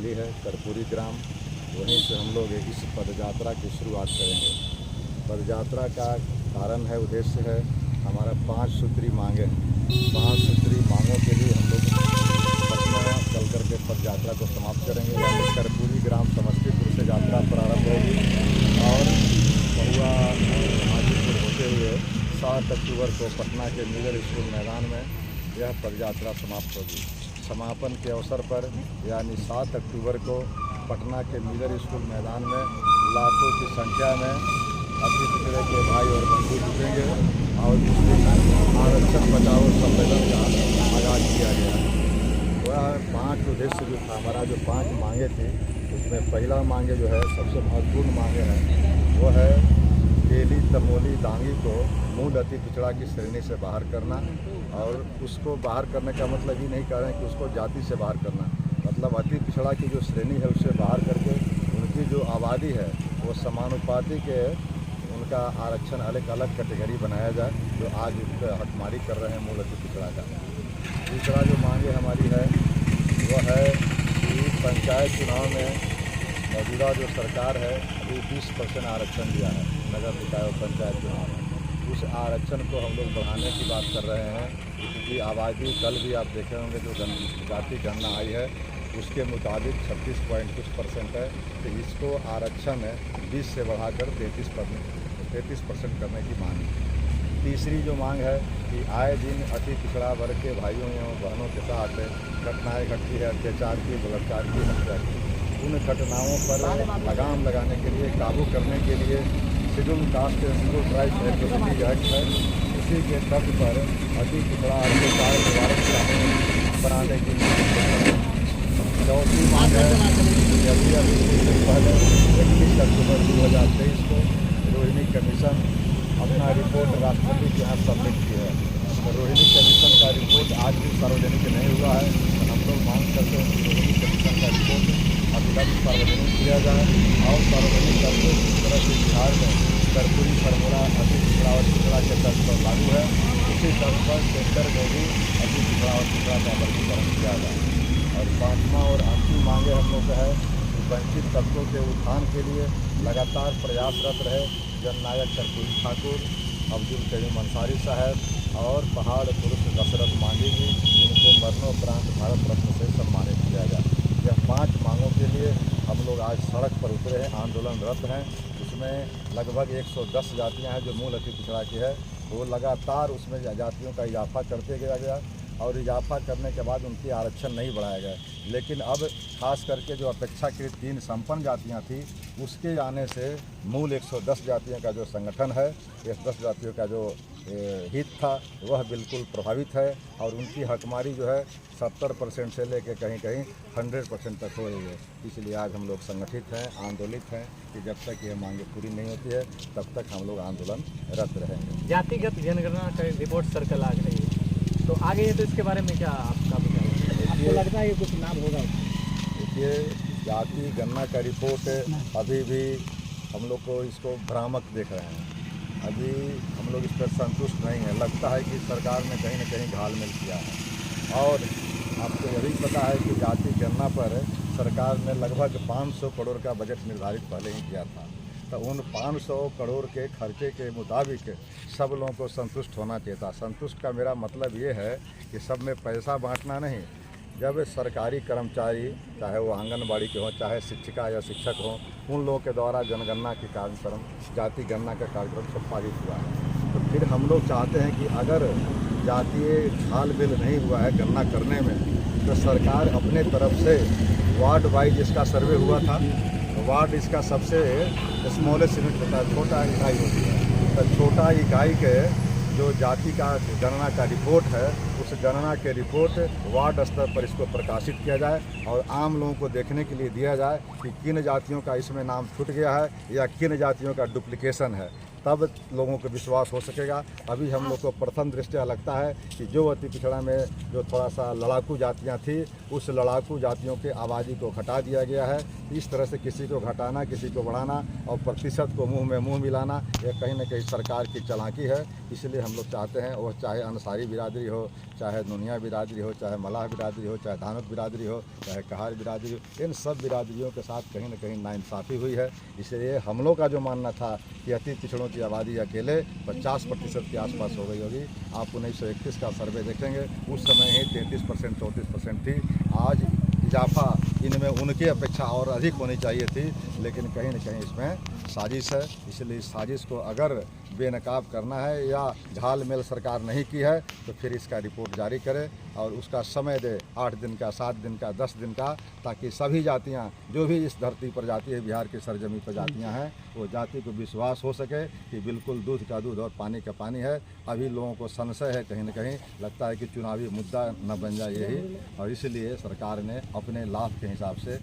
स्थली है कर्पूरी ग्राम, वहीं से हम लोग इस पदयात्रा की शुरुआत करेंगे। पदयात्रा का कारण है, उद्देश्य है हमारा 5 सूत्री मांगे हैं। 5 सूत्री मांगों के लिए हम लोग पटना चल करके पदयात्रा को समाप्त करेंगे। यानी कर्पूरी ग्राम समस्तीपुर से यात्रा प्रारंभ होगी और महुआ हाजीपुर होते हुए 7 अक्टूबर को पटना के मिडिल स्कूल मैदान में यह पदयात्रा समाप्त होगी। समापन के अवसर पर यानी 7 अक्टूबर को पटना के मिडिल स्कूल मैदान में लाखों की संख्या में अति पिछड़े के भाई और बंधु जुटेंगे और इस दिन आरक्षण बचाओ सम्मेलन का आगाज किया गया है। वह 5 उद्देश्य जो था, हमारा जो 5 मांगे थे, उसमें पहला मांगे जो है सबसे महत्वपूर्ण मांगे हैं, वो है तेली तमोली दांगी को मूल अति पिछड़ा की श्रेणी से बाहर करना। और उसको बाहर करने का मतलब ये नहीं कह रहे हैं कि उसको जाति से बाहर करना, मतलब अति पिछड़ा की जो श्रेणी है उससे बाहर करके उनकी जो आबादी है वो समानुपातिक है, उनका आरक्षण अलग अलग कैटेगरी बनाया जाए, जो आज उस पर हकमारी कर रहे हैं मूल अति पिछड़ा का। दूसरा जो मांगे हमारी है वो है कि पंचायत चुनाव में मौजूदा जो सरकार है अभी 20% आरक्षण दिया है नगर निकाय और पंचायत चुनाव में। उस आरक्षण को हम लोग बढ़ाने की बात कर रहे हैं, क्योंकि आबादी कल भी आप देखे होंगे जो जाति गणना आई है उसके मुताबिक 36.कुछ% है, तो इसको आरक्षण 20 से बढ़ाकर 33% करने की मांग है। तीसरी जो मांग है कि आए दिन अति पिछड़ा वर्ग के भाइयों एवं बहनों के साथ घटनाएँ घटती है, अत्याचार की, बलात्कार की, हत्या की। उन घटनाओं पर लगाम लगाने के लिए, काबू करने के लिए schedule caste schedule tribes atrocity act है, उसी के तर्ज पर अति पिछड़ा अत्याचार निवारक कानून बनाने की चौथी मांग है कि अभी पहले 21 अक्टूबर 2023 को रोहिणी कमीशन अपना रिपोर्ट राष्ट्रपति के यहाँ सबमिट की है। तो रोहिणी कमीशन का रिपोर्ट आज भी सार्वजनिक नहीं हुआ है, तो हम लोग मांग करते हैं कि रोहिणी कमीशन का रिपोर्ट अविलंब सार्वजनिक किया जाए और सार्वजनिक करके जिस तरह से बिहार में कर्पूरी फॉर्मूला अति पिछड़ा और पिछड़ा के तर्ज पर लागू है, उसी तर्ज पर सेंटर में भी अति पिछड़ा और पिछड़ा का वर्गीकरण किया जाए। और 5वां और अंतिम मांगे हम लोग है कि वंचित तबकों के उत्थान के लिए लगातार प्रयासरत रहे जननायक कर्पूरी ठाकुर, अब्दुल करीम अंसारी साहब और पहाड़ पुरुष दशरथ मांझी जी, जिनको मरणोपरांत भारत रत्न से सम्मानित किया जाए। यह 5 मांगों के लिए हम लोग आज सड़क पर उतरे हैं, आंदोलनरत हैं। उसमें लगभग 110 जातियां हैं जो मूल अति पिछड़ा की है, वो लगातार उसमें जातियों का इजाफा करते गया और इजाफा करने के बाद उनकी आरक्षण नहीं बढ़ाया गया। लेकिन अब खास करके जो अपेक्षाकृत 3 संपन्न जातियां थी, उसके आने से मूल 110 जातियों का जो संगठन है, 110 जातियों का जो हित था वह बिल्कुल प्रभावित है और उनकी हकमारी जो है 70% से लेकर कहीं कहीं 100% तक हो रही है। इसलिए आज हम लोग संगठित हैं, आंदोलित हैं कि जब तक ये मांगे पूरी नहीं होती है तब तक हम लोग आंदोलनरत रहेंगे। जातिगत जनगणना का रिपोर्ट सर्कल आ गई है, तो आगे है तो इसके बारे में क्या आपका विचार है? आपको लगता है ये कुछ लाभ होगा? देखिए, जाति गणना का रिपोर्ट अभी भी हम लोग को इसको भ्रामक देख रहे हैं। अभी हम लोग इस पर संतुष्ट नहीं है। लगता है कि सरकार ने कहीं न कहीं घालमेल किया है। और आपको यह भी पता है कि जाति गणना पर सरकार ने लगभग 500 करोड़ का बजट निर्धारित पहले ही किया था। तो उन 500 करोड़ के खर्चे के मुताबिक सब लोगों को संतुष्ट होना चाहिए था। संतुष्ट का मेरा मतलब ये है कि सब में पैसा बांटना नहीं। जब सरकारी कर्मचारी, चाहे वो आंगनबाड़ी के हों, चाहे शिक्षिका या शिक्षक हों, उन लोगों के द्वारा जनगणना के कार्यक्रम, जाति गणना का कार्यक्रम संपादित हुआ है, तो फिर हम लोग चाहते हैं कि अगर जातीय घालमेल नहीं हुआ है गणना करने में, तो सरकार अपने तरफ से वार्ड वाइज इसका सर्वे हुआ था। वार्ड इसका सबसे स्मॉलेस्ट यूनिट होता है, छोटा इकाई होती है। तो छोटा इकाई के जो जाति का गणना का रिपोर्ट है, उस गणना के रिपोर्ट वार्ड स्तर पर इसको प्रकाशित किया जाए और आम लोगों को देखने के लिए दिया जाए कि किन जातियों का इसमें नाम छूट गया है या किन जातियों का डुप्लीकेशन है। तब लोगों को विश्वास हो सकेगा। अभी हम लोग को प्रथम दृष्टया लगता है कि जो अति पिछड़ा में जो थोड़ा सा लड़ाकू जातियाँ थी, उस लड़ाकू जातियों के आबादी को घटा दिया गया है। इस तरह से किसी को घटाना, किसी को बढ़ाना और प्रतिशत को मुंह में मुंह मिलाना, यह कहीं न कहीं सरकार की चालाकी है। इसलिए हम लोग चाहते हैं, वह चाहे अंसारी बिरादरी हो, चाहे नुनिया बिरादरी हो, चाहे मलाह बिरादरी हो, चाहे धानुक बिरादरी हो, चाहे कहार बिरादरी हो, इन सब बिरादरियों के साथ कहीं न कहीं नाइंसाफ़ी हुई है। इसलिए हम लोग का जो मानना था कि अति पिछड़ों की आबादी अकेले 50% के आसपास हो गई होगी। आप 1931 का सर्वे देखेंगे, उस समय ही 33% 34% थी। आज इजाफा इनमें उनकी अपेक्षा और अधिक होनी चाहिए थी, लेकिन कहीं न कहीं इसमें साजिश है। इसलिए इस साजिश को अगर बेनकाब करना है या घालमेल सरकार नहीं की है तो फिर इसका रिपोर्ट जारी करे और उसका समय दे, 8 दिन का, 7 दिन का, 10 दिन का, ताकि सभी जातियां जो भी इस धरती पर जाती है, बिहार की सरजमी पर जातियां हैं, वो जाति को विश्वास हो सके कि बिल्कुल दूध का दूध और पानी का पानी है। अभी लोगों को संशय है, कहीं न कहीं लगता है कि चुनावी मुद्दा न बन जाए यही, और इसलिए सरकार ने अपने लाभ के हिसाब से